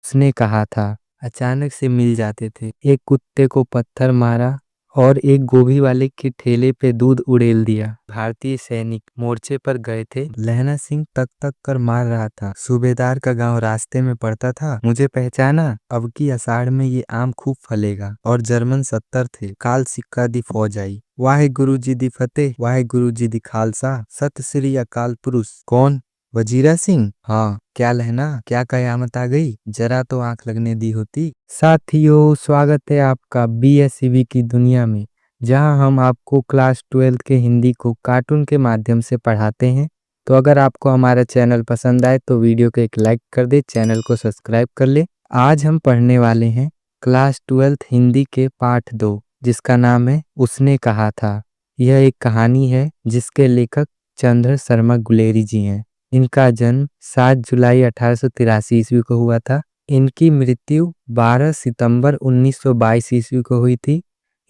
उसने कहा था। अचानक से मिल जाते थे। एक कुत्ते को पत्थर मारा और एक गोभी वाले के ठेले पे दूध उड़ेल दिया। भारतीय सैनिक मोर्चे पर गए थे। लहना सिंह तक तक कर मार रहा था। सूबेदार का गांव रास्ते में पड़ता था। मुझे पहचाना? अब की आषाढ़ में ये आम खूब फलेगा। और जर्मन 70 थे। काल सिक्का दी फौज आई। वाहे गुरु जी दी फतेह, वाहे गुरु जी दी खालसा, सत श्री अकाल पुरुष। कौन? वजीरा सिंह? हाँ। क्या लहना, क्या कयामत आ गई? जरा तो आंख लगने दी होती। साथियों, स्वागत है आपका बीएसईबी की दुनिया में, जहां हम आपको क्लास 12 के हिंदी को कार्टून के माध्यम से पढ़ाते हैं। तो अगर आपको हमारा चैनल पसंद आए तो वीडियो को एक लाइक कर दे, चैनल को सब्सक्राइब कर ले। आज हम पढ़ने वाले हैं क्लास 12 हिंदी के पाठ 2, जिसका नाम है उसने कहा था। यह एक कहानी है जिसके लेखक चंद्र शर्मा गुलेरी जी हैं। इनका जन्म 7 जुलाई 1883 ईस्वी को हुआ था। इनकी मृत्यु 12 सितंबर 1922 ईस्वी को हुई थी।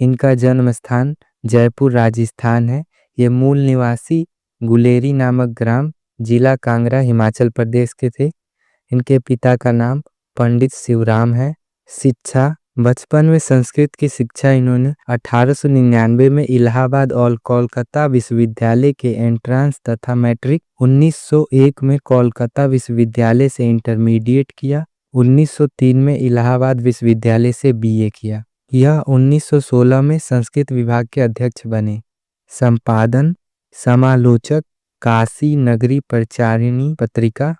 इनका जन्म स्थान जयपुर राजस्थान है। ये मूल निवासी गुलेरी नामक ग्राम, जिला कांगड़ा, हिमाचल प्रदेश के थे। इनके पिता का नाम पंडित शिवराम है। शिक्षा: बचपन में संस्कृत की शिक्षा इन्होंने 1899 में इलाहाबाद और कोलकाता विश्वविद्यालय के एंट्रांस तथा मैट्रिक, 1901 में कोलकाता विश्वविद्यालय से इंटरमीडिएट किया, 1903 में इलाहाबाद विश्वविद्यालय से बीए किया। यह 1916 में संस्कृत विभाग के अध्यक्ष बने। संपादन: समालोचक, काशी नगरी प्रचारिणी पत्रिका।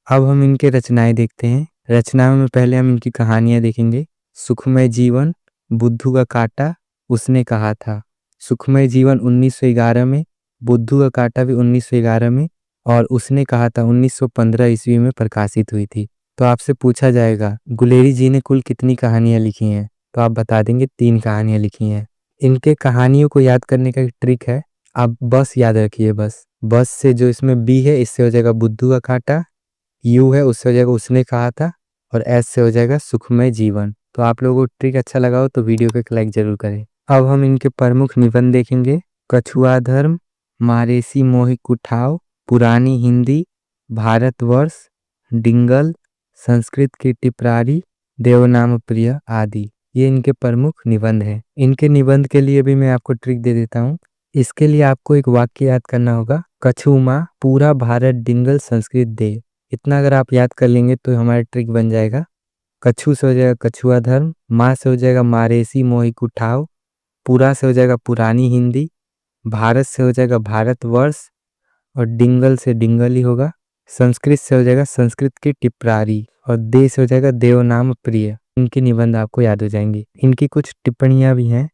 अब हम इनके रचनाएं देखते हैं। रचनाओं में पहले हम इनकी कहानियां देखेंगे। सुखमय जीवन, बुद्धू का कांटा, उसने कहा था। सुखमय जीवन 1911 में, बुद्धू का कांटा भी 1911 में, और उसने कहा था 1915 ईस्वी में प्रकाशित हुई थी। तो आपसे पूछा जाएगा गुलेरी जी ने कुल कितनी कहानियां लिखी हैं, तो आप बता देंगे 3 कहानियां लिखी हैं। इनके कहानियों को याद करने का एक ट्रिक है, आप बस याद रखिए। बस से जो इसमें बी है, इससे हो जाएगा बुद्धू का कांटा, यू है उससे हो जाएगा उसने कहा था, और एस से हो जाएगा सुखमय जीवन। तो आप लोगों को ट्रिक अच्छा लगा हो तो वीडियो को एक लाइक जरूर करें। अब हम इनके प्रमुख निबंध देखेंगे। कछुआ धर्म, मारेसी मोहि कुठाव, पुरानी हिंदी, भारतवर्ष, डिंगल, संस्कृत की टिप्रारी, देवनाम प्रिय आदि। ये इनके प्रमुख निबंध हैं। इनके निबंध के लिए भी मैं आपको ट्रिक दे देता हूँ। इसके लिए आपको एक वाक्य याद करना होगा। कछु माँ पूरा भारत डिंगल संस्कृत दे। इतना अगर आप याद कर लेंगे तो हमारा ट्रिक बन जाएगा। कछु से हो जाएगा कछुआ धर्म, माँ से हो जाएगा मारेसी मोहि कुठाव, पूरा से हो जाएगा पुरानी हिंदी, भारत से हो जाएगा भारतवर्ष, और डिंगल से डिंगल ही होगा। संस्कृत से हो जाएगा संस्कृत की टिप्रारी, और दे से हो जाएगा देवनाम प्रिय। इनके निबंध आपको याद हो जाएंगे। इनकी कुछ टिप्पणियां भी हैं।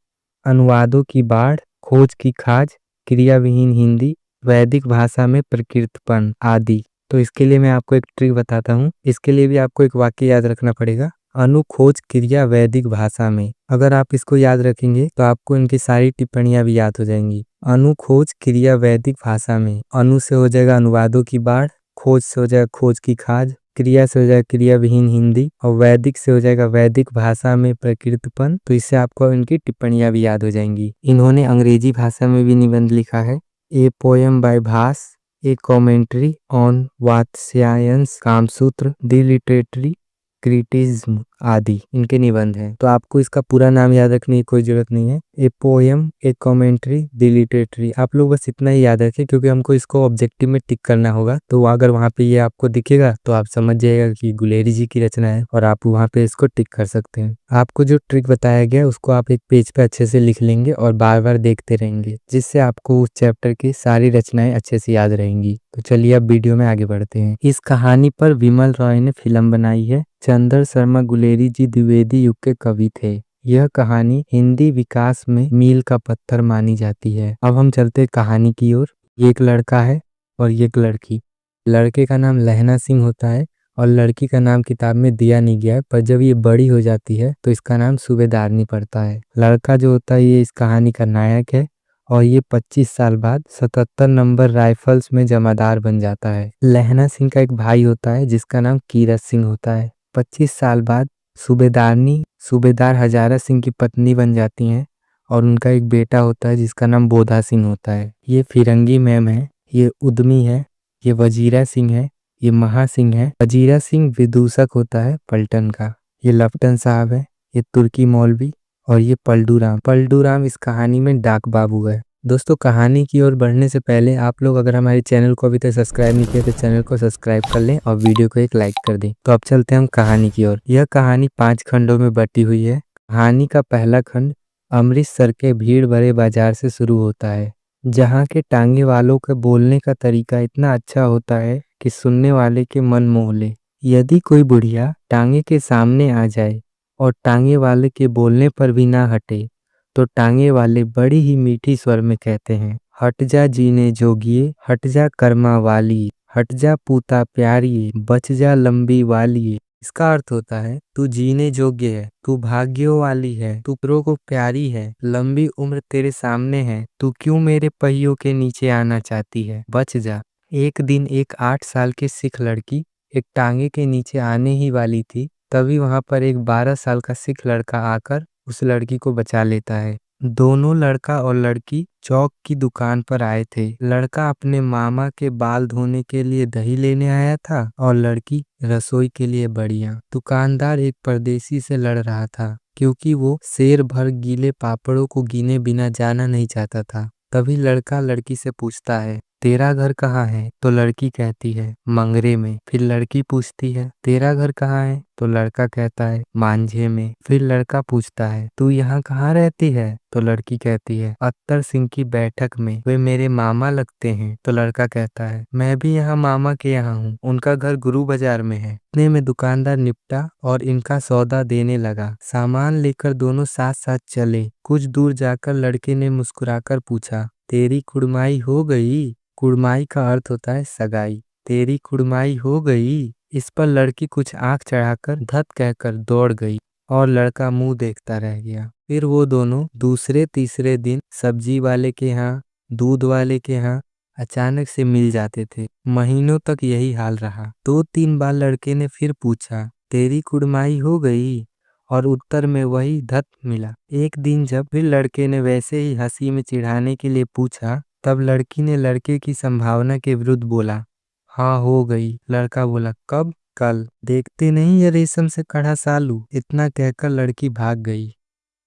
अनुवादों की बाढ़, खोज की खाज, क्रिया विहीन हिंदी, वैदिक भाषा में प्रकृतपन आदि। तो इसके लिए मैं आपको एक ट्रिक बताता हूँ। इसके लिए भी आपको एक वाक्य याद रखना पड़ेगा। अनुखोज क्रिया वैदिक भाषा में। अगर आप इसको याद रखेंगे तो आपको इनकी सारी टिप्पणियां भी याद हो जाएंगी। अनुखोज क्रिया वैदिक भाषा में। अनु से हो जाएगा अनुवादों की बाढ़, खोज से हो जाएगा खोज की खाज, क्रिया से हो जाएगा क्रिया विहीन हिंदी, और वैदिक से हो जाएगा वैदिक भाषा में प्रकृतपन। तो इससे आपको इनकी टिप्पणियां भी याद हो जाएंगी। इन्होंने अंग्रेजी भाषा में भी निबंध लिखा है। A poem by Bhasa, a commentary on Vatsyayana's Kamasutra, the literary criticism आदि इनके निबंध हैं। तो आपको इसका पूरा नाम याद रखने की कोई जरूरत नहीं है। A poem, a commentary, the literary. आप लोग बस इतना ही याद रखें, क्योंकि हमको इसको ऑब्जेक्टिव में टिक करना होगा। तो अगर वहाँ पे ये आपको दिखेगा तो आप समझ जाइएगा कि गुलेरी जी की रचना है, और आप वहाँ पे इसको टिक कर सकते हैं। आपको जो ट्रिक बताया गया उसको आप एक पेज पे अच्छे से लिख लेंगे और बार बार देखते रहेंगे, जिससे आपको उस चैप्टर की सारी रचनाएं अच्छे से याद रहेंगी। तो चलिए अब वीडियो में आगे बढ़ते हैं। इस कहानी पर विमल रॉय ने फिल्म बनाई है। चंद्र शर्मा गुलेरी जी द्विवेदी युग के कवि थे। यह कहानी हिंदी विकास में मील का पत्थर मानी जाती है। अब हम चलते कहानी की ओर। ये एक लड़का है और ये एक लड़की। लड़के का नाम लहना सिंह होता है और लड़की का नाम किताब में दिया नहीं गया है, पर जब ये बड़ी हो जाती है तो इसका नाम सूबेदारनी पड़ता है। लड़का जो होता है ये इस कहानी का नायक है, और ये 25 साल बाद 77 नंबर राइफल्स में जमादार बन जाता है। लहना सिंह का एक भाई होता है जिसका नाम कीरत सिंह होता है। 25 साल बाद सूबेदारनी सूबेदार हजारा सिंह की पत्नी बन जाती हैं, और उनका एक बेटा होता है जिसका नाम बोधा सिंह होता है। ये फिरंगी मैम है, ये उद्यमी है, ये वजीरा सिंह है, ये महासिंह है। वजीरा सिंह विदूषक होता है पलटन का। ये लफ्टन साहब है। ये तुर्की मौलवी। और ये पलटू राम इस कहानी में डाक बाबू है। दोस्तों, कहानी की ओर बढ़ने से पहले आप लोग अगर हमारे चैनल को अभी तक सब्सक्राइब नहीं किया तो चैनल को सब्सक्राइब कर लें और वीडियो को एक लाइक कर दें। तो अब चलते हैं हम कहानी की ओर। यह कहानी 5 खंडों में बटी हुई है। कहानी का पहला खंड अमृतसर के भीड़ भरे बाजार से शुरू होता है, जहाँ के टांगे वालों के बोलने का तरीका इतना अच्छा होता है कि सुनने वाले के मन मोह ले। यदि कोई बुढ़िया टांगे के सामने आ जाए और टांगे वाले के बोलने पर भी ना हटे तो टांगे वाले बड़ी ही मीठी स्वर में कहते हैं, हट जा जीने जोगिए, हट जा कर्मा वाली, हट जा पूता प्यारी, बच जा लंबी वाली। इसका अर्थ होता है, तू जीने योग्य है, तू भाग्यों वाली है, तू प्रो को प्यारी है, लंबी उम्र तेरे सामने है, तू क्यों मेरे पहियों के नीचे आना चाहती है, बच जा। एक दिन एक 8 साल की सिख लड़की एक टांगे के नीचे आने ही वाली थी, तभी वहां पर एक 12 साल का सिख लड़का आकर उस लड़की को बचा लेता है। दोनों लड़का और लड़की चौक की दुकान पर आए थे। लड़का अपने मामा के बाल धोने के लिए दही लेने आया था और लड़की रसोई के लिए बढ़िया। दुकानदार एक परदेसी से लड़ रहा था क्योंकि वो शेर भर गीले पापड़ों को गिने बिना जाना नहीं चाहता था। तभी लड़का लड़की से पूछता है, तेरा घर कहाँ है? तो लड़की कहती है, मंगरे में। फिर लड़की पूछती है, तेरा घर कहाँ है? तो लड़का कहता है, मांझे में। फिर लड़का पूछता है, तू यहाँ कहाँ रहती है? तो लड़की कहती है, अत्तर सिंह की बैठक में, वे मेरे मामा लगते हैं। तो लड़का कहता है, मैं भी यहाँ मामा के यहाँ हूँ, उनका घर गुरु बाजार में है। इतने में दुकानदार निपटा और इनका सौदा देने लगा। सामान लेकर दोनों साथ साथ चले। कुछ दूर जाकर लड़के ने मुस्कुराकर पूछा, तेरी कुड़माई हो गई? कुड़माई का अर्थ होता है सगाई। तेरी कुड़माई हो गई? इस पर लड़की कुछ आंख चढ़ाकर धत कहकर दौड़ गई और लड़का मुंह देखता रह गया। फिर वो दोनों दूसरे तीसरे दिन सब्जी वाले के यहाँ, दूध वाले के यहाँ अचानक से मिल जाते थे। महीनों तक यही हाल रहा। 2-3 बार लड़के ने फिर पूछा, तेरी कुड़माई हो गई? और उत्तर में वही धत मिला। एक दिन जब फिर लड़के ने वैसे ही हंसी में चिढ़ाने के लिए पूछा, तब लड़की ने लड़के की संभावना के विरुद्ध बोला, हाँ हो गई। लड़का बोला, कब? कल। देखते नहीं ये रेशम से कढ़ा सालू। इतना कहकर लड़की भाग गई।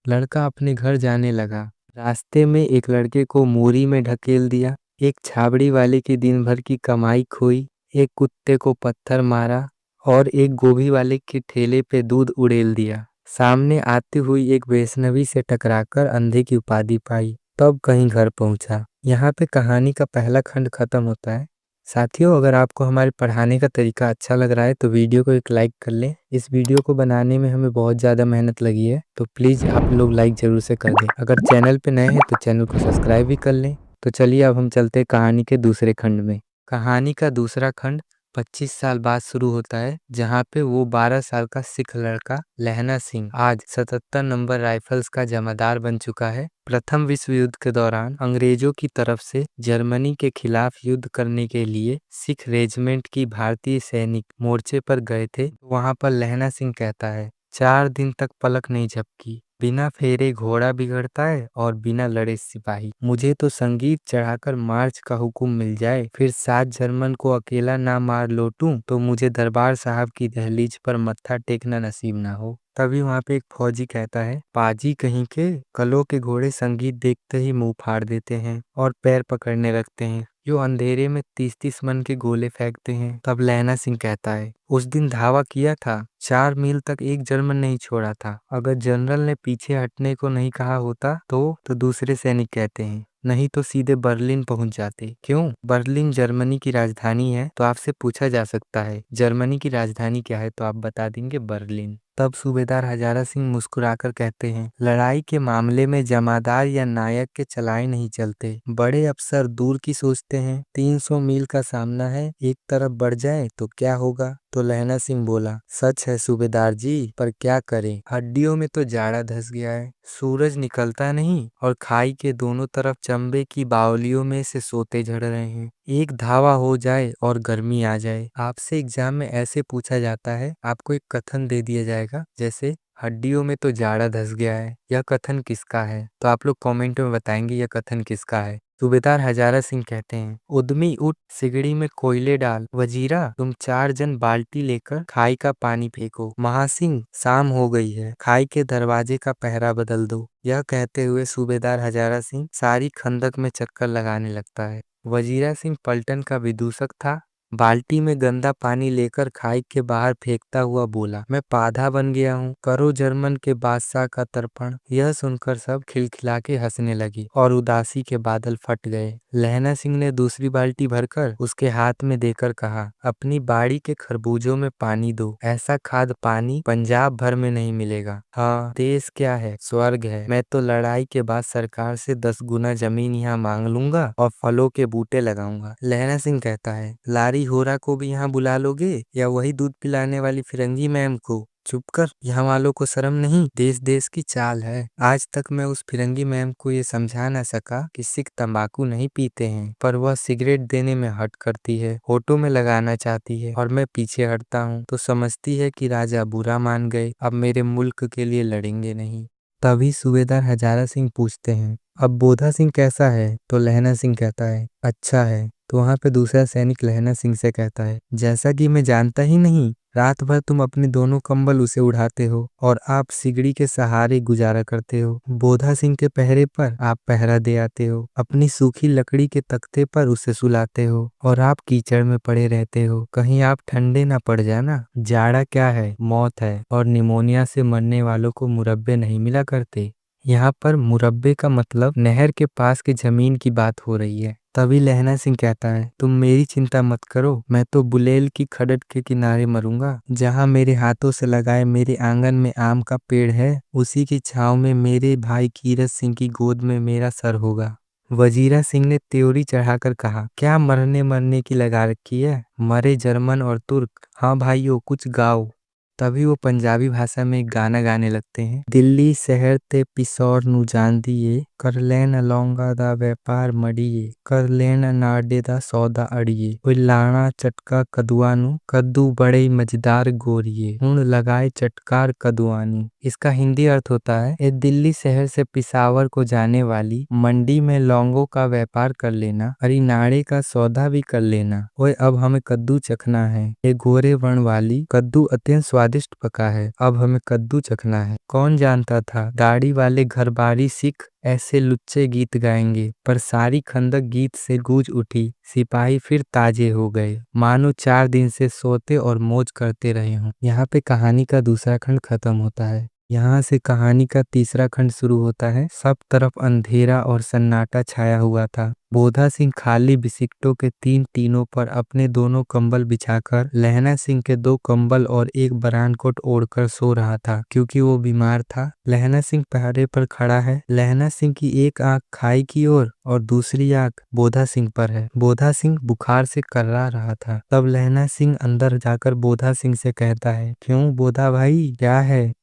लड़का अपने घर जाने लगा। रास्ते में एक लड़के को मोरी में ढकेल दिया, एक छाबड़ी वाले की दिन भर की कमाई खोई, एक कुत्ते को पत्थर मारा और एक गोभी वाले के ठेले पे दूध उड़ेल दिया। सामने आती हुई एक वैष्णवी से टकराकर अंधे की उपाधि पाई, तब कहीं घर पहुंचा। यहाँ पे कहानी का पहला खंड खत्म होता है। साथियों, अगर आपको हमारे पढ़ाने का तरीका अच्छा लग रहा है तो वीडियो को एक लाइक कर लें। इस वीडियो को बनाने में हमें बहुत ज़्यादा मेहनत लगी है, तो प्लीज़ आप लोग लाइक ज़रूर से कर दें। अगर चैनल पे नए हैं तो चैनल को सब्सक्राइब भी कर लें। तो चलिए अब हम चलते हैं कहानी के दूसरे खंड में। कहानी का दूसरा खंड 25 साल बाद शुरू होता है, जहाँ पे वो 12 साल का सिख लड़का लहना सिंह आज 77 नंबर राइफल्स का जमादार बन चुका है। प्रथम विश्व युद्ध के दौरान अंग्रेजों की तरफ से जर्मनी के खिलाफ युद्ध करने के लिए सिख रेजिमेंट की भारतीय सैनिक मोर्चे पर गए थे। वहां पर लहना सिंह कहता है, 4 दिन तक पलक नहीं झपकी, बिना फेरे घोड़ा बिगड़ता है और बिना लड़े सिपाही। मुझे तो संगीत चढ़ाकर मार्च का हुक्म मिल जाए, फिर 7 जर्मन को अकेला ना मार लौटूं तो मुझे दरबार साहब की दहलीज पर मत्था टेकना नसीब ना हो। तभी वहां पे एक फौजी कहता है, पाजी कहीं के, कलों के घोड़े संगीत देखते ही मुंह फाड़ देते हैं और पैर पकड़ने लगते हैं, जो अंधेरे में 30-30 मन के गोले फेंकते हैं। तब लहना सिंह कहता है, उस दिन धावा किया था, 4 मील तक एक जर्मन नहीं छोड़ा था। अगर जनरल ने पीछे हटने को नहीं कहा होता तो दूसरे सैनिक कहते हैं, नहीं तो सीधे बर्लिन पहुंच जाते। क्यों? बर्लिन जर्मनी की राजधानी है। तो आपसे पूछा जा सकता है, जर्मनी की राजधानी क्या है? तो आप बता देंगे बर्लिन। तब सूबेदार हजारा सिंह मुस्कुराकर कहते हैं, लड़ाई के मामले में जमादार या नायक के चलाए नहीं चलते, बड़े अफसर दूर की सोचते हैं। 300 मील का सामना है, एक तरफ बढ़ जाए तो क्या होगा? तो लहना सिंह बोला, सच है सूबेदार जी, पर क्या करें, हड्डियों में तो जाड़ा धस गया है, सूरज निकलता नहीं और खाई के दोनों तरफ चंबे की बावलियों में से सोते झड़ रहे हैं। एक धावा हो जाए और गर्मी आ जाए। आपसे एग्जाम में ऐसे पूछा जाता है, आपको एक कथन दे दिया जाएगा, जैसे हड्डियों में तो जाड़ा धस गया है, यह कथन किसका है? तो आप लोग कमेंट में बताएंगे यह कथन किसका है। सूबेदार हजारा सिंह कहते हैं, उद्यमी उठ, सिगड़ी में कोयले डाल। वजीरा, तुम 4 जन बाल्टी लेकर खाई का पानी फेंको। महासिंह, शाम हो गई है, खाई के दरवाजे का पहरा बदल दो। यह कहते हुए सूबेदार हजारा सिंह सारी खंदक में चक्कर लगाने लगता है। वजीरा सिंह पलटन का विदूषक था। बाल्टी में गंदा पानी लेकर खाई के बाहर फेंकता हुआ बोला, मैं पाधा बन गया हूँ, करो जर्मन के बादशाह का तर्पण। यह सुनकर सब खिलखिला के हंसने लगी और उदासी के बादल फट गए। लहना सिंह ने दूसरी बाल्टी भरकर उसके हाथ में देकर कहा, अपनी बाड़ी के खरबूजों में पानी दो, ऐसा खाद पानी पंजाब भर में नहीं मिलेगा। हाँ, देश क्या है, स्वर्ग है। मैं तो लड़ाई के बाद सरकार से 10 गुना जमीन यहाँ मांग लूंगा और फलों के बूटे लगाऊंगा। लहना सिंह कहता है, लारी होरा को भी यहाँ बुला लोगे या वही दूध पिलाने वाली फिरंगी मैम को? चुप कर, यहाँ वालों को शर्म नहीं? देश देश की चाल है। आज तक मैं उस फिरंगी मैम को ये समझा ना सका कि सिख तंबाकू नहीं पीते हैं, पर वह सिगरेट देने में हट करती है, होठों में लगाना चाहती है और मैं पीछे हटता हूँ तो समझती है कि राजा बुरा मान गए, अब मेरे मुल्क के लिए लड़ेंगे नहीं। तभी सूबेदार हजारा सिंह पूछते हैं, अब बोधा सिंह कैसा है? तो लहना सिंह कहता है, अच्छा है। तो वहां पे दूसरा सैनिक लहना सिंह से कहता है, जैसा कि मैं जानता ही नहीं, रात भर तुम अपने दोनों कंबल उसे उड़ाते हो और आप सिगड़ी के सहारे गुजारा करते हो। बोधा सिंह के पहरे पर आप पहरा दे आते हो, अपनी सूखी लकड़ी के तख्ते पर उसे सुलाते हो और आप कीचड़ में पड़े रहते हो। कहीं आप ठंडे ना पड़ जाना। जाड़ा क्या है, मौत है, और निमोनिया से मरने वालों को मुरब्बे नहीं मिला करते। यहाँ पर मुरब्बे का मतलब नहर के पास की जमीन की बात हो रही है। तभी लहना सिंह कहता है, तुम मेरी चिंता मत करो, मैं तो बुलेल की खड़क के किनारे मरूंगा। जहाँ मेरे हाथों से लगाए मेरे आंगन में आम का पेड़ है, उसी की छांव में मेरे भाई कीरत सिंह की गोद में मेरा सर होगा। वजीरा सिंह ने त्योरी चढ़ाकर कहा, क्या मरने मरने की लगा रखी है, मरे जर्मन और तुर्क। हाँ भाइयों, कुछ गाओ। तभी वो पंजाबी भाषा में एक गाना गाने लगते हैं, दिल्ली शहर ते पिसौर नु जान दिए, कर लेन लौंगा दा व्यापार मड़िए, कर लेन नाड़े दा सौदा अड़िए, ओए लाना चटका कदुआनु, कद्दू बड़े मजेदार गोरिए, हुण लगाए चटकार कदुआनु। इसका हिंदी अर्थ होता है, ये दिल्ली शहर से पिशावर को जाने वाली मंडी में लौंगों का व्यापार कर लेना, अरे नाड़े का सौदा भी कर लेना। ओए अब हमें कद्दू चखना है, ये गोरे वर्ण वाली कद्दू अत्यंत स्वादिष्ट पका है, अब हमें कद्दू चखना है। कौन जानता था दाढ़ी वाले घरबारी सिख ऐसे लुच्चे गीत गाएंगे, पर सारी खंदक गीत से गूंज उठी। सिपाही फिर ताजे हो गए, मानो 4 दिन से सोते और मौज करते रहे हों। यहाँ पे कहानी का दूसरा खंड खत्म होता है। यहाँ से कहानी का तीसरा खंड शुरू होता है। सब तरफ अंधेरा और सन्नाटा छाया हुआ था। बोधा सिंह खाली बिस्किटों के 3 टीनों पर अपने दोनों कंबल बिछाकर लहना सिंह के 2 कंबल और एक बरानकोट ओढ़कर सो रहा था, क्योंकि वो बीमार था। लहना सिंह पहरे पर खड़ा है। लहना सिंह की एक आंख खाई की ओर और दूसरी आंख बोधा सिंह पर है। बोधा सिंह बुखार से कर्रा रहा था। तब लहना सिंह अंदर जाकर बोधा सिंह से कहता है, क्यों बोधा भाई, क्या है?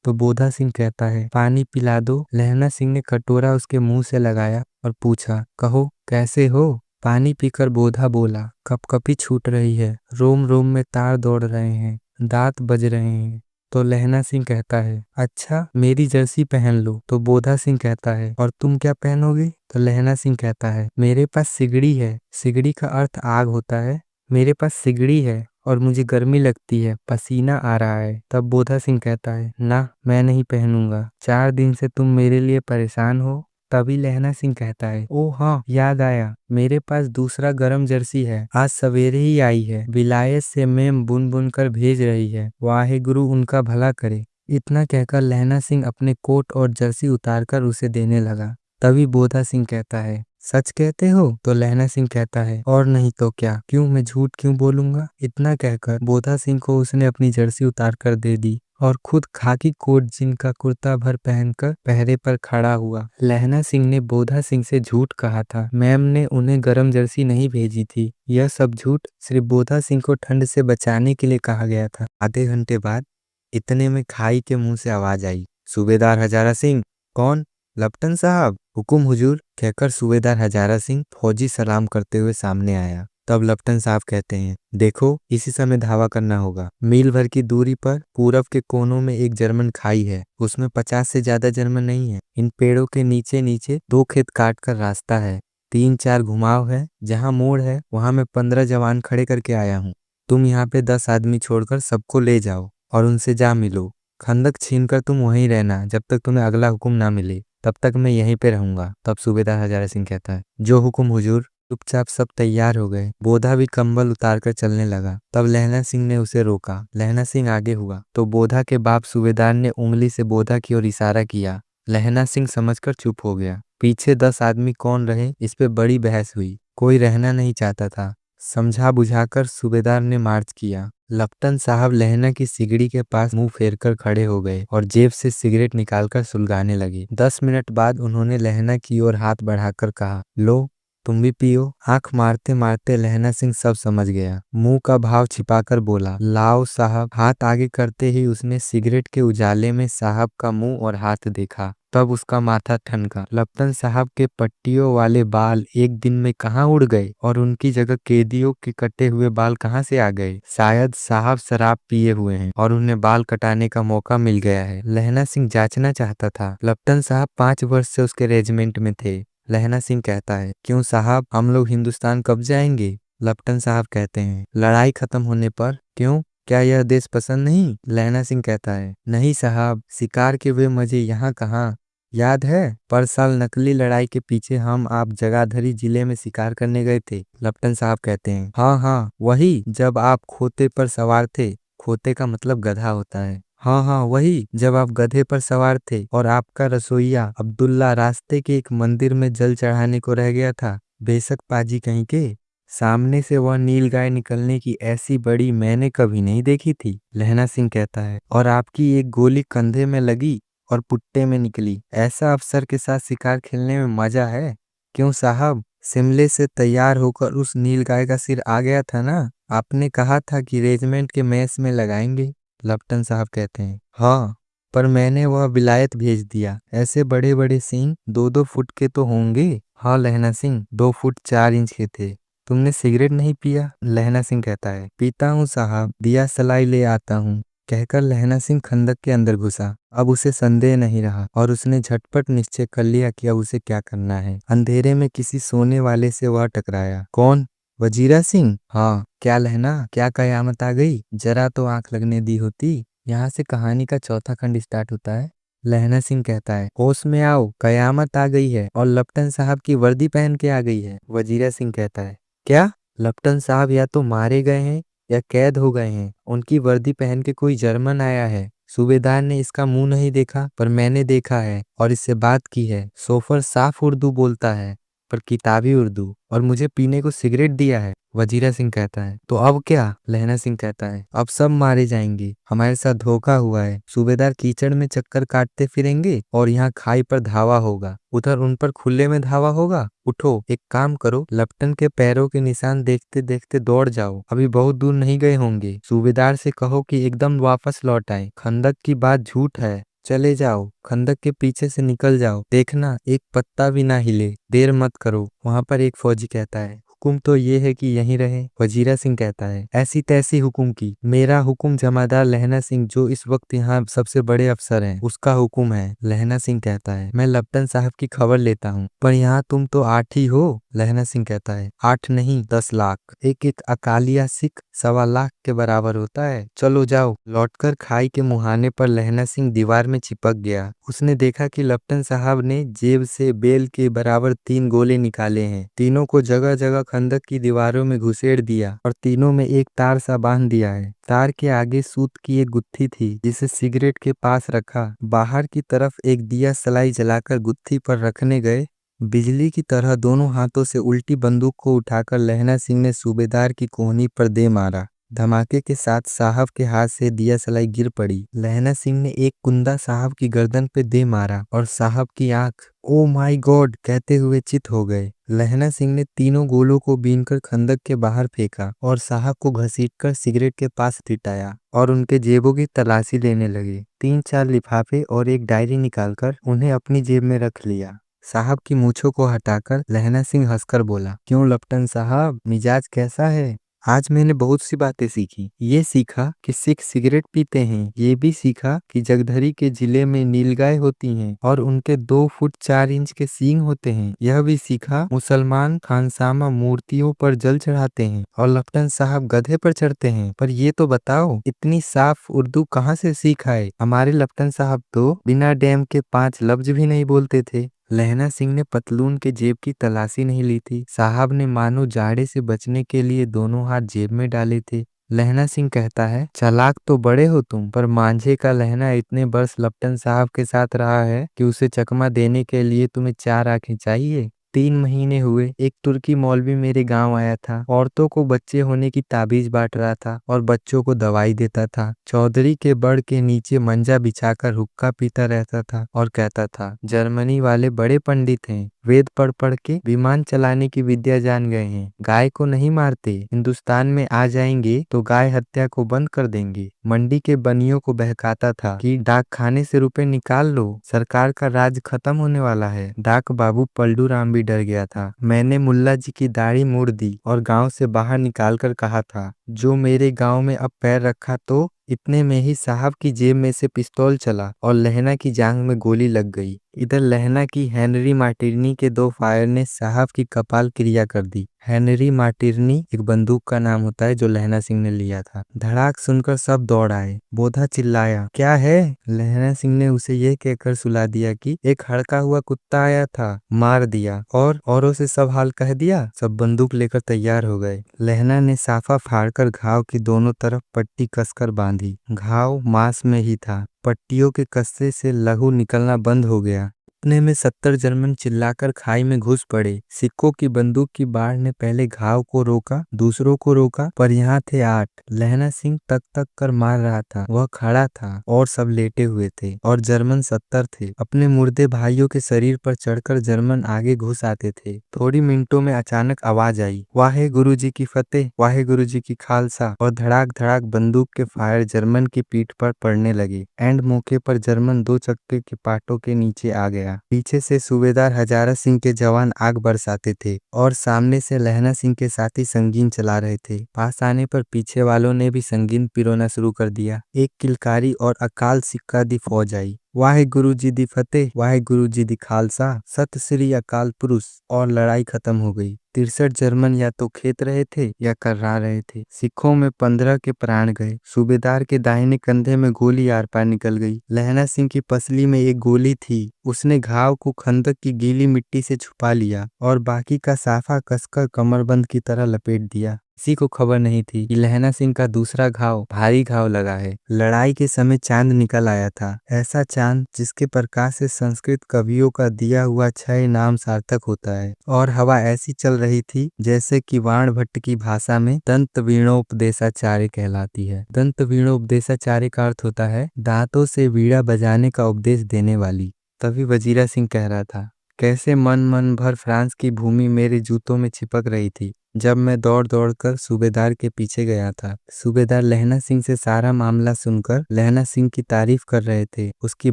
तो बोधा सिंह कहता है, पानी पिला दो। लहना सिंह ने कटोरा उसके मुंह से लगाया और पूछा, कहो कैसे हो? पानी पीकर बोधा बोला, कपकपी छूट रही है, रोम रोम में तार दौड़ रहे हैं, दांत बज रहे हैं। तो लहना सिंह कहता है, अच्छा मेरी जर्सी पहन लो। तो बोधा सिंह कहता है, और तुम क्या पहनोगे? तो लहना सिंह कहता है, मेरे पास सिगड़ी है। सिगड़ी का अर्थ आग होता है। मेरे पास सिगड़ी है और मुझे गर्मी लगती है, पसीना आ रहा है। तब बोधा सिंह कहता है, ना मैं नहीं पहनूंगा, 4 दिन से तुम मेरे लिए परेशान हो। तभी लहना सिंह कहता है, ओ हाँ याद आया, मेरे पास दूसरा गरम जर्सी है, आज सवेरे ही आई है, विलायत से मैम बुन बुन कर भेज रही है, वाहे गुरु उनका भला करे। इतना कहकर लहना सिंह अपने कोट और जर्सी उतारकर उसे देने लगा। तभी बोधा सिंह कहता है, सच कहते हो? तो लहना सिंह कहता है, और नहीं तो क्या, क्यों मैं झूठ क्यों बोलूंगा? इतना कहकर बोधा सिंह को उसने अपनी जर्सी उतार कर दे दी और खुद खाकी कोट जिनका कुर्ता भर पहनकर पहरे पर खड़ा हुआ। लहना सिंह ने बोधा सिंह से झूठ कहा था, मैम ने उन्हें गरम जर्सी नहीं भेजी थी। यह सब झूठ सिर्फ बोधा सिंह को ठंड से बचाने के लिए कहा गया था। आधे घंटे बाद इतने में खाई के मुंह से आवाज आई, सूबेदार हजारा सिंह। कौन? लपटन साहब। हुकुम हुजूर, कहकर सूबेदार हजारा सिंह फौजी सलाम करते हुए सामने आया। तब लप्टन साहब कहते हैं, देखो इसी समय धावा करना होगा। मील भर की दूरी पर पूरब के कोनों में एक जर्मन खाई है, उसमें 50 से ज्यादा जर्मन नहीं है। इन पेड़ों के नीचे नीचे 2 खेत काट कर रास्ता है, 3-4 घुमाव है, जहाँ मोड़ है वहां मैं 15 जवान खड़े करके आया हूँ। तुम यहाँ पे 10 आदमी छोड़कर सबको ले जाओ और उनसे जा मिलो। खंदक छीनकर तुम वहीं रहना, जब तक तुम्हें अगला हुक्म ना मिले, तब तक मैं यहीं पे रहूंगा। तब सूबेदार हजारा सिंह कहता है, जो हुक्म हुजूर। चुपचाप सब तैयार हो गए। बोधा भी कंबल उतारकर चलने लगा। तब लहना सिंह ने उसे रोका। लहना सिंह आगे हुआ तो बोधा के बाप सूबेदार ने उंगली से बोधा की ओर इशारा किया। लहना सिंह समझकर चुप हो गया। पीछे 10 आदमी कौन रहे, इस पे बड़ी बहस हुई। कोई रहना नहीं चाहता था। समझा बुझाकर सूबेदार ने मार्च किया। लप्टन साहब लहना की सिगड़ी के पास मुंह फेरकर खड़े हो गए और जेब से सिगरेट निकालकर सुलगाने लगे। 10 मिनट बाद उन्होंने लहना की ओर हाथ बढ़ाकर कहा, लो तुम भी पियो। आंख मारते मारते लहना सिंह सब समझ गया। मुंह का भाव छिपाकर बोला, लाओ साहब। हाथ आगे करते ही उसने सिगरेट के उजाले में साहब का मुंह और हाथ देखा। तब उसका माथा ठनका। लप्टन साहब के पट्टियों वाले बाल एक दिन में कहाँ उड़ गए और उनकी जगह कैदियों के कटे हुए बाल कहाँ से आ गए? शायद साहब शराब पिए हुए हैं और उन्हें बाल कटाने का मौका मिल गया है। लहना सिंह जांचना चाहता था। लप्टन साहब 5 वर्ष से उसके रेजिमेंट में थे। लहना सिंह कहता है, क्यों साहब, हम लोग हिंदुस्तान कब जाएंगे? लप्टन साहब कहते हैं, लड़ाई खत्म होने पर। क्यों, क्या यह देश पसंद नहीं? लहना सिंह कहता है, नहीं साहब, शिकार के वे मजे यहाँ कहाँ। याद है पर साल नकली लड़ाई के पीछे हम आप जगाधरी जिले में शिकार करने गए थे? लप्टन साहब कहते हैं, हाँ हाँ वही, जब आप खोते पर सवार थे। खोते का मतलब गधा होता है। हाँ हाँ वही, जब आप गधे पर सवार थे और आपका रसोइया अब्दुल्ला रास्ते के एक मंदिर में जल चढ़ाने को रह गया था। बेशक पाजी कहीं के। सामने से वह नील गाय निकलने की ऐसी बड़ी मैंने कभी नहीं देखी थी। लहना सिंह कहता है, और आपकी एक गोली कंधे में लगी और पुट्टे में निकली। ऐसा अफसर के साथ शिकार खेलने में मजा है। क्यों साहब, शिमले से तैयार होकर उस नील गाय का सिर आ गया था ना? आपने कहा था कि रेजिमेंट के मैस में लगाएंगे। लप्टन साहब कहते हैं, हाँ पर मैंने वह विलायत भेज दिया। ऐसे बड़े बड़े सींग 2-2 फुट के तो होंगे। हाँ लहना सिंह, 2 फुट 4 इंच के थे। तुमने सिगरेट नहीं पिया? लहना सिंह कहता है, पीता हूँ साहब, दिया सलाई ले आता हूँ। कहकर लहना सिंह खंदक के अंदर घुसा। अब उसे संदेह नहीं रहा और उसने झटपट निश्चय कर लिया कि अब उसे क्या करना है। अंधेरे में किसी सोने वाले से वह टकराया। कौन? वजीरा सिंह? हाँ। क्या लहना, क्या कयामत आ गई? जरा तो आंख लगने दी होती। यहाँ से कहानी का चौथा खंड स्टार्ट होता है। लहना सिंह कहता है, होश में आओ, कयामत आ गई है और लप्टन साहब की वर्दी पहन के आ गई है। वजीरा सिंह कहता है, क्या? लप्टन साहब या तो मारे गए हैं या कैद हो गए हैं। उनकी वर्दी पहन के कोई जर्मन आया है। सूबेदार ने इसका मुंह नहीं देखा पर मैंने देखा है और इससे बात की है। सोफर साफ उर्दू बोलता है पर किताबी उर्दू, और मुझे पीने को सिगरेट दिया है। वजीरा सिंह कहता है, तो अब क्या? लहना सिंह कहता है, अब सब मारे जाएंगे। हमारे साथ धोखा हुआ है। सूबेदार कीचड़ में चक्कर काटते फिरेंगे और यहाँ खाई पर धावा होगा, उधर उन पर खुले में धावा होगा। उठो, एक काम करो, लप्टन के पैरों के निशान देखते देखते दौड़ जाओ। अभी बहुत दूर नहीं गए होंगे। सूबेदार से कहो कि एकदम वापस लौट आए। खंदक की बात झूठ है। चले जाओ, खंदक के पीछे से निकल जाओ। देखना एक पत्ता भी ना हिले। देर मत करो। वहां पर एक फौजी कहता है, हुकुम तो ये है कि यहीं रहे। वजीरा सिंह कहता है, ऐसी तैसी हुकुम की? मेरा हुकुम जमादार लहना सिंह, जो इस वक्त यहाँ सबसे बड़े अफसर हैं, उसका हुकुम है। लहना सिंह कहता है, मैं लप्टन साहब की खबर लेता हूँ। पर यहाँ तुम तो 8 ही हो। लहना सिंह कहता है, 8 नहीं 10 लाख। एक एक अकालिया सिख 1.25 लाख के बराबर होता है। चलो जाओ। लौटकर खाई के मुहाने पर लहना सिंह दीवार में चिपक गया। उसने देखा कि लप्टन साहब ने जेब से बेल के बराबर 3 गोले निकाले हैं। तीनों को जगह जगह खंदक की दीवारों में घुसेड़ दिया और तीनों में एक तार सा बांध दिया है। तार के आगे सूत की एक गुत्थी थी जिसे सिगरेट के पास रखा। बाहर की तरफ एक दिया सलाई जलाकर गुत्थी पर रखने गए। बिजली की तरह दोनों हाथों से उल्टी बंदूक को उठाकर लहना सिंह ने सूबेदार की कोहनी पर दे मारा। धमाके के साथ साहब के हाथ से दिया सलाई गिर पड़ी। लहना सिंह ने एक कुंदा साहब की गर्दन पे दे मारा और साहब की आंख ओ माय गॉड कहते हुए चित हो गए। लहना सिंह ने तीनों गोलों को बीनकर खंदक के बाहर फेंका और साहब को घसीटकर सिगरेट के पास लिटाया और उनके जेबों की तलाशी लेने लगे। 3-4 लिफाफे और एक डायरी निकालकर उन्हें अपनी जेब में रख लिया। साहब की मूंछों को हटाकर लहना सिंह हंसकर बोला, क्यों लपटन साहब, मिजाज कैसा है? आज मैंने बहुत सी बातें सीखी। ये सीखा कि सिख सिगरेट पीते हैं, ये भी सीखा कि जगधरी के जिले में नीलगाय होती हैं और उनके 2 फुट 4 इंच के सींग होते हैं। यह भी सीखा मुसलमान खानसामा मूर्तियों पर जल चढ़ाते हैं और लपटन साहब गधे पर चढ़ते हैं। पर ये तो बताओ, इतनी साफ उर्दू कहाँ से सीख आए? हमारे लपटन साहब तो बिना डैम के 5 लफ्ज भी नहीं बोलते थे। लहना सिंह ने पतलून के जेब की तलाशी नहीं ली थी। साहब ने मानो जाड़े से बचने के लिए दोनों हाथ जेब में डाले थे। लहना सिंह कहता है, चालाक तो बड़े हो तुम, पर मांझे का लहना इतने बरस लपटन साहब के साथ रहा है कि उसे चकमा देने के लिए तुम्हें 4 आंखें चाहिए। 3 महीने हुए, एक तुर्की मौलवी मेरे गांव आया था। औरतों को बच्चे होने की ताबीज बांट रहा था और बच्चों को दवाई देता था। चौधरी के बड़ के नीचे मंजा बिछाकर हुक्का पीता रहता था और कहता था, जर्मनी वाले बड़े पंडित हैं, वेद पढ़ पढ़ के विमान चलाने की विद्या जान गए हैं। गाय को नहीं मारते, हिंदुस्तान में आ जाएंगे तो गाय हत्या को बंद कर देंगे। मंडी के बनियों को बहकाता था कि डाक खाने से रुपए निकाल लो, सरकार का राज खत्म होने वाला है। डाक बाबू पलडू राम भी डर गया था। मैंने मुल्ला जी की दाढ़ी मोड़ दी और गांव से बाहर निकाल कर कहा था, जो मेरे गांव में अब पैर रखा तो इतने में ही साहब की जेब में से पिस्तौल चला और लहना की जांघ में गोली लग गई। इधर लहना की हेनरी मार्टिनी के 2 फायर ने साहब की कपाल क्रिया कर दी। हेनरी मार्टिनी एक बंदूक का नाम होता है जो लहना सिंह ने लिया था। धड़ाक सुनकर सब दौड़ आए। बोधा चिल्लाया, क्या है? लहना सिंह ने उसे यह कहकर सुला दिया कि एक हड़का हुआ कुत्ता आया था, मार दिया, और औरों से सब हाल कह दिया। सब बंदूक लेकर तैयार हो गए। लहना ने साफा फाड़कर घाव की दोनों तरफ पट्टी कसकर बांधी। घाव मांस में ही था। पट्टियों के कस्से से लहू निकलना बंद हो गया। इतने में 70 जर्मन चिल्लाकर खाई में घुस पड़े। सिक्कों की बंदूक की बाढ़ ने पहले घाव को रोका, दूसरों को रोका, पर यहाँ थे 8। लहना सिंह तक तक कर मार रहा था। वह खड़ा था और सब लेटे हुए थे और जर्मन 70 थे। अपने मुर्दे भाइयों के शरीर पर चढ़कर जर्मन आगे घुस आते थे। थोड़ी मिनटों में अचानक आवाज आई, वाहे गुरु जी की फतेह, वाहे गुरु जी की खालसा, और धड़ाक धड़ाक बंदूक के फायर जर्मन की पीठ पर पड़ने लगे। एंड मौके पर जर्मन 2 चक्के के पाटों के नीचे आ गया। पीछे से सूबेदार हजारा सिंह के जवान आग बरसाते थे और सामने से लहना सिंह के साथी संगीन चला रहे थे। पास आने पर पीछे वालों ने भी संगीन पिरोना शुरू कर दिया। एक किलकारी और अकाल सिक्का दी फौज आई। वाहे गुरु जी दी फतेह, वाहे गुरु जी दी खालसा, सत श्री अकाल पुरुष, और लड़ाई खत्म हो गई। 63 जर्मन या तो खेत रहे थे या कर्रा रहे थे। सिखों में 15 के प्राण गए। सूबेदार के दाहिने कंधे में गोली आर पार निकल गई। लहना सिंह की पसली में एक गोली थी। उसने घाव को खंदक की गीली मिट्टी से छुपा लिया और बाकी का साफा कसकर कमरबंद की तरह लपेट दिया। किसी को खबर नहीं थी कि लहना सिंह का दूसरा घाव भारी घाव लगा है। लड़ाई के समय चांद निकल आया था, ऐसा चांद जिसके प्रकाश से संस्कृत कवियों का दिया हुआ क्षय नाम सार्थक होता है। और हवा ऐसी चल रही थी जैसे कि वाण भट्ट की भाषा में दंत वीणोपदेशाचार्य कहलाती है। दंत वीणोपदेशाचार्य का अर्थ होता है दांतों से वीणा बजाने का उपदेश देने वाली। तभी वजीरा सिंह कह रहा था, कैसे मन भर फ्रांस की भूमि मेरे जूतों में चिपक रही थी जब मैं दौड़ दौड़ कर सूबेदार के पीछे गया था। सूबेदार लहना सिंह से सारा मामला सुनकर लहना सिंह की तारीफ कर रहे थे, उसकी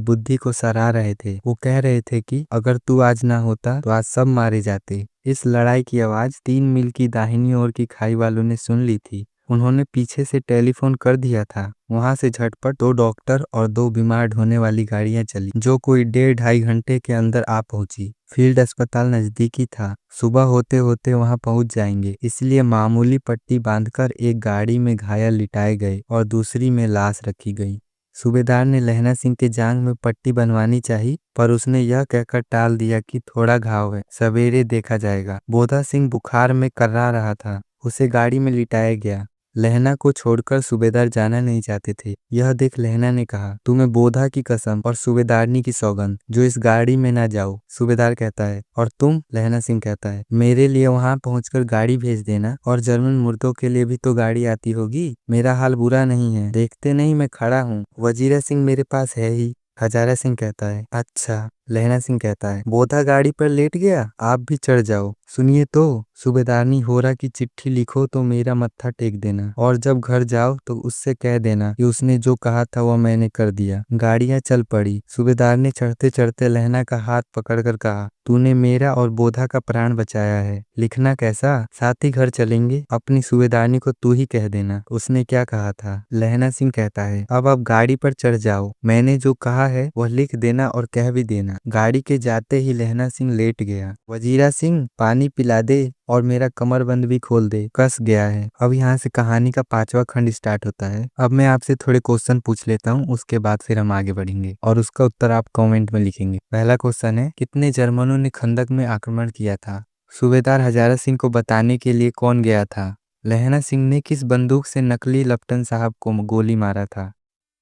बुद्धि को सराह रहे थे। वो कह रहे थे कि अगर तू आज ना होता तो आज सब मारे जाते। इस लड़ाई की आवाज 3 मील की दाहिनी ओर की खाई वालों ने सुन ली थी। उन्होंने पीछे से टेलीफोन कर दिया था। वहां से झटपट 2 डॉक्टर और 2 बीमार ढोने वाली गाड़ियां चली, जो कोई 1.5-2.5 घंटे के अंदर आ पहुंची। फील्ड अस्पताल नजदीकी था, सुबह होते होते वहां पहुंच जाएंगे, इसलिए मामूली पट्टी बांधकर एक गाड़ी में घायल लिटाए गए और दूसरी में लाश रखी गई। सूबेदार ने लहना सिंह के जांघ में पट्टी बनवानी चाही, पर उसने यह कहकर टाल दिया कि थोड़ा घाव है, सवेरे देखा जाएगा। बोधा सिंह बुखार में कर्रा रहा था, उसे गाड़ी में लिटाया गया। लहना को छोड़कर सूबेदार जाना नहीं चाहते थे। यह देख लहना ने कहा, तुम्हें बोधा की कसम और सूबेदारनी की सौगंध, जो इस गाड़ी में ना जाओ। सूबेदार कहता है, और तुम? लहना सिंह कहता है, मेरे लिए वहां पहुंचकर गाड़ी भेज देना, और जर्मन मुर्दों के लिए भी तो गाड़ी आती होगी। मेरा हाल बुरा नहीं है, देखते नहीं मैं खड़ा हूँ, वजीरा सिंह मेरे पास है ही। हजारा सिंह कहता है, अच्छा। लहना सिंह कहता है, बोधा गाड़ी पर लेट गया, आप भी चढ़ जाओ। सुनिए तो, सूबेदारनी होरा की चिट्ठी लिखो तो मेरा मत्था टेक देना, और जब घर जाओ तो उससे कह देना कि उसने जो कहा था वह मैंने कर दिया। गाड़ियां चल पड़ी। सूबेदार ने चढ़ते चढ़ते लहना का हाथ पकड़कर कहा, तूने मेरा और बोधा का प्राण बचाया है। लिखना कैसा? साथ ही घर चलेंगे। अपनी सूबेदारनी को तू ही कह देना उसने क्या कहा था। लहना सिंह कहता है, अब आप गाड़ी पर चढ़ जाओ, मैंने जो कहा है वह लिख देना और कह भी देना। गाड़ी के जाते ही लहना सिंह लेट गया। वजीरा सिंह, पानी पिला दे और मेरा कमरबंद भी खोल दे, कस गया है। अब यहाँ से कहानी का 5वां खंड स्टार्ट होता है। अब मैं आपसे थोड़े क्वेश्चन पूछ लेता हूँ, उसके बाद फिर हम आगे बढ़ेंगे और उसका उत्तर आप कमेंट में लिखेंगे। पहला क्वेश्चन है, कितने जर्मनों ने खंदक में आक्रमण किया था? सूबेदार हजारा सिंह को बताने के लिए कौन गया था? लहना सिंह ने किस बंदूक से नकली लप्टन साहब को गोली मारा था?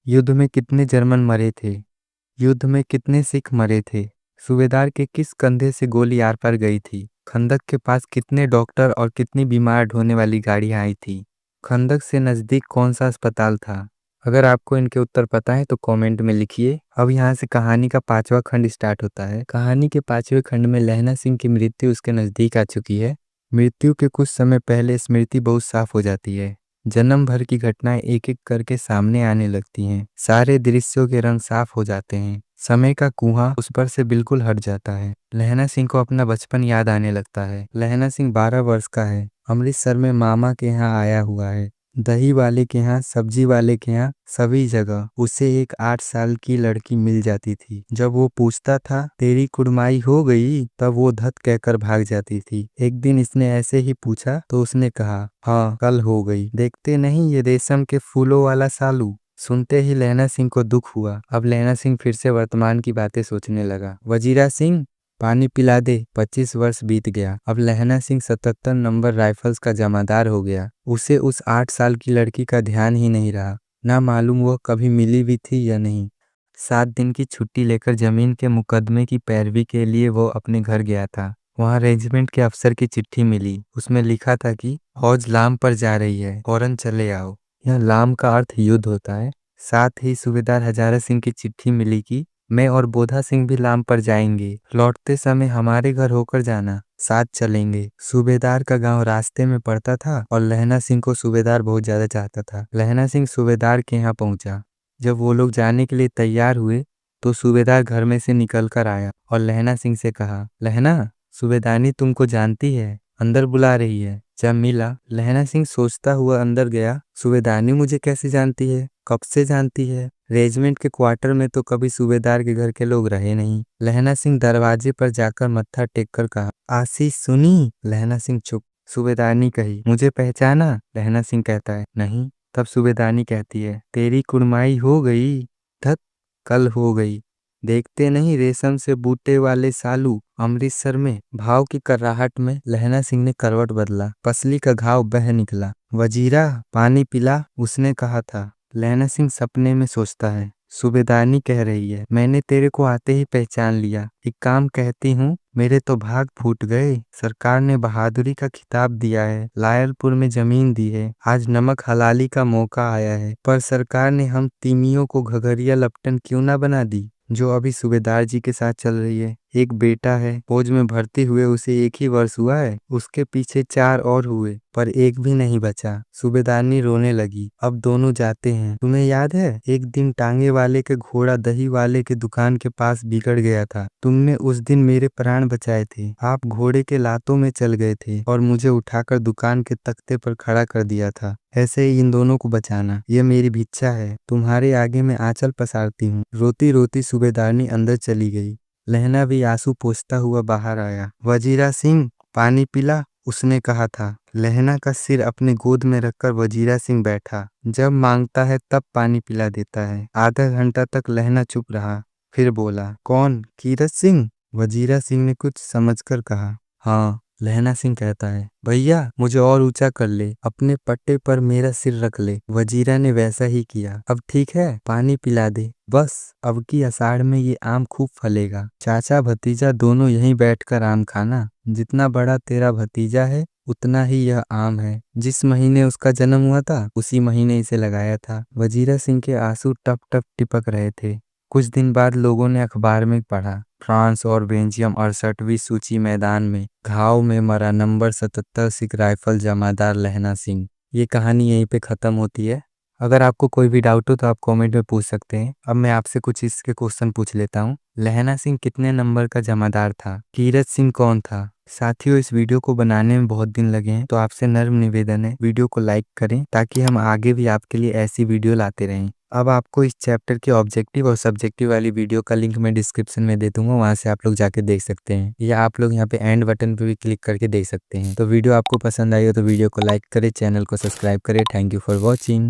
युद्ध में कितने जर्मन मरे थे? युद्ध में कितने सिख मरे थे? सूबेदार के किस कंधे से गोली आर पार गई थी? खंदक के पास कितने डॉक्टर और कितनी बीमार ढोने वाली गाड़ियां आई थी? खंदक से नजदीक कौन सा अस्पताल था? अगर आपको इनके उत्तर पता है तो कमेंट में लिखिए। अब यहाँ से कहानी का 5वां खंड स्टार्ट होता है। कहानी के 5वें खंड में लहना सिंह की मृत्यु उसके नजदीक आ चुकी है। मृत्यु के कुछ समय पहले स्मृति बहुत साफ हो जाती है। जन्म भर की घटनाएं एक एक करके सामने आने लगती हैं। सारे दृश्यों के रंग साफ हो जाते हैं। समय का कुआं उस पर से बिल्कुल हट जाता है। लहना सिंह को अपना बचपन याद आने लगता है। लहना सिंह 12 वर्ष का है। अमृतसर में मामा के यहाँ आया हुआ है। दही वाले के यहाँ, सब्जी वाले के यहाँ, सभी जगह उसे एक 8 साल की लड़की मिल जाती थी। जब वो पूछता था तेरी कुड़माई हो गई, तब वो धत कहकर भाग जाती थी। एक दिन इसने ऐसे ही पूछा तो उसने कहा, हाँ कल हो गई। देखते नहीं ये रेशम के फूलों वाला सालू। सुनते ही लहना सिंह को दुख हुआ। अब लहना सिंह फिर से वर्तमान की बातें सोचने लगा। वजीरा सिंह, पानी पिला दे। 25 वर्ष बीत गया। अब लहना सिंह 77 नंबर राइफल्स का जमादार हो गया। उसे उस 8 साल की लड़की का ध्यान ही नहीं रहा। ना मालूम वह कभी मिली भी थी या नहीं। 7 दिन की छुट्टी लेकर जमीन के मुकदमे की पैरवी के लिए वो अपने घर गया था। वहाँ रेजिमेंट के अफसर की चिट्ठी मिली। उसमें लिखा था कि फौज लाम पर जा रही है, फौरन चले आओ। यह लाम का अर्थ युद्ध होता है। साथ ही सूबेदार हजारा सिंह की चिट्ठी मिली कि मैं और बोधा सिंह भी लाम पर जाएंगे। लौटते समय हमारे घर होकर जाना, साथ चलेंगे। सूबेदार का गांव रास्ते में पड़ता था और लहना सिंह को सूबेदार बहुत ज्यादा चाहता था। लहना सिंह सूबेदार के यहाँ पहुंचा। जब वो लोग जाने के लिए तैयार हुए तो सूबेदार घर में से निकल कर आया और लहना सिंह से कहा, लहना, सूबेदारनी तुमको जानती है, अंदर बुला रही है। जब मिला, लहना सिंह सोचता हुआ अंदर गया। सूबेदारनी मुझे कैसे जानती है? कब से जानती है? रेजिमेंट के क्वार्टर में तो कभी सूबेदार के घर के लोग रहे नहीं। लहना सिंह दरवाजे पर जाकर मत्था टेक कर कहा, आशीष सुनी? लहना सिंह चुप। सूबेदारनी कही, मुझे पहचाना? लहना सिंह कहता है, नहीं। तब सूबेदारनी कहती है, तेरी कुड़माई हो गई। धत, कल हो गई। देखते नहीं रेशम से बूटे वाले सालू। अमृतसर में भाव की कर्राहट में लहना सिंह ने करवट बदला। पसली का घाव बह निकला। वजीरा, पानी पिला, उसने कहा था। लहना सिंह सपने में सोचता है, सूबेदारनी कह रही है, मैंने तेरे को आते ही पहचान लिया। एक काम कहती हूँ, मेरे तो भाग फूट गए। सरकार ने बहादुरी का खिताब दिया है, लायलपुर में जमीन दी है, आज नमक हलाली का मौका आया है, पर सरकार ने हम तीमियों को घघरिया लपटन क्यों ना बना दी, जो अभी सूबेदार जी के साथ चल रही है। एक बेटा है, फौज में भर्ती हुए उसे 1 ही वर्ष हुआ है, उसके पीछे 4 और हुए, पर एक भी नहीं बचा। सूबेदारनी रोने लगी। अब दोनों जाते हैं। तुम्हें याद है, एक दिन टांगे वाले के घोड़ा दही वाले के दुकान के पास बिगड़ गया था। तुमने उस दिन मेरे प्राण बचाए थे। आप घोड़े के लातों में चल गए थे और मुझे उठाकर दुकान के तख्ते पर खड़ा कर दिया था। ऐसे ही इन दोनों को बचाना, यह मेरी भिक्षा है। तुम्हारे आगे मैं आंचल पसारती हूँ। रोती रोती सूबेदारनी अंदर चली गई। लहना भी आंसू पोंछता हुआ बाहर आया। वजीरा सिंह, पानी पिला, उसने कहा था। लहना का सिर अपने गोद में रखकर वजीरा सिंह बैठा। जब मांगता है तब पानी पिला देता है। आधा घंटा तक लहना चुप रहा, फिर बोला, कौन? कीरत सिंह? वजीरा सिंह ने कुछ समझकर कहा, हाँ। लहना सिंह कहता है, भैया मुझे और ऊंचा कर ले, अपने पट्टे पर मेरा सिर रख ले। वजीरा ने वैसा ही किया। अब ठीक है, पानी पिला दे। बस, अब की आषाढ़ में ये आम खूब फलेगा। चाचा भतीजा दोनों यहीं बैठकर आम खाना। जितना बड़ा तेरा भतीजा है उतना ही यह आम है। जिस महीने उसका जन्म हुआ था उसी महीने इसे लगाया था। वजीरा सिंह के आंसू टप टप टिपक रहे थे। कुछ दिन बाद लोगों ने अखबार में पढ़ा, फ्रांस और बेल्जियम 68वीं सूची मैदान में घाव में मरा नंबर 77 सिख राइफल जमादार लहना सिंह। ये कहानी यहीं पे ख़त्म होती है। अगर आपको कोई भी डाउट हो तो आप कमेंट में पूछ सकते हैं। अब मैं आपसे कुछ इसके क्वेश्चन पूछ लेता हूँ। लहना सिंह कितने नंबर का जमादार था? कीरत सिंह कौन था? साथियों, इस वीडियो को बनाने में बहुत दिन लगे हैं, तो आपसे नर्म निवेदन है वीडियो को लाइक करें ताकि हम आगे भी आपके लिए ऐसी वीडियो लाते रहें। अब आपको इस चैप्टर के ऑब्जेक्टिव और सब्जेक्टिव वाली वीडियो का लिंक मैं डिस्क्रिप्शन में दे दूंगा, वहां से आप लोग जाके देख सकते हैं, या आप लोग यहाँ पे एंड बटन पे भी क्लिक करके देख सकते हैं। तो वीडियो आपको पसंद आई हो तो वीडियो को लाइक करें, चैनल को सब्सक्राइब करें। Thank you for watching.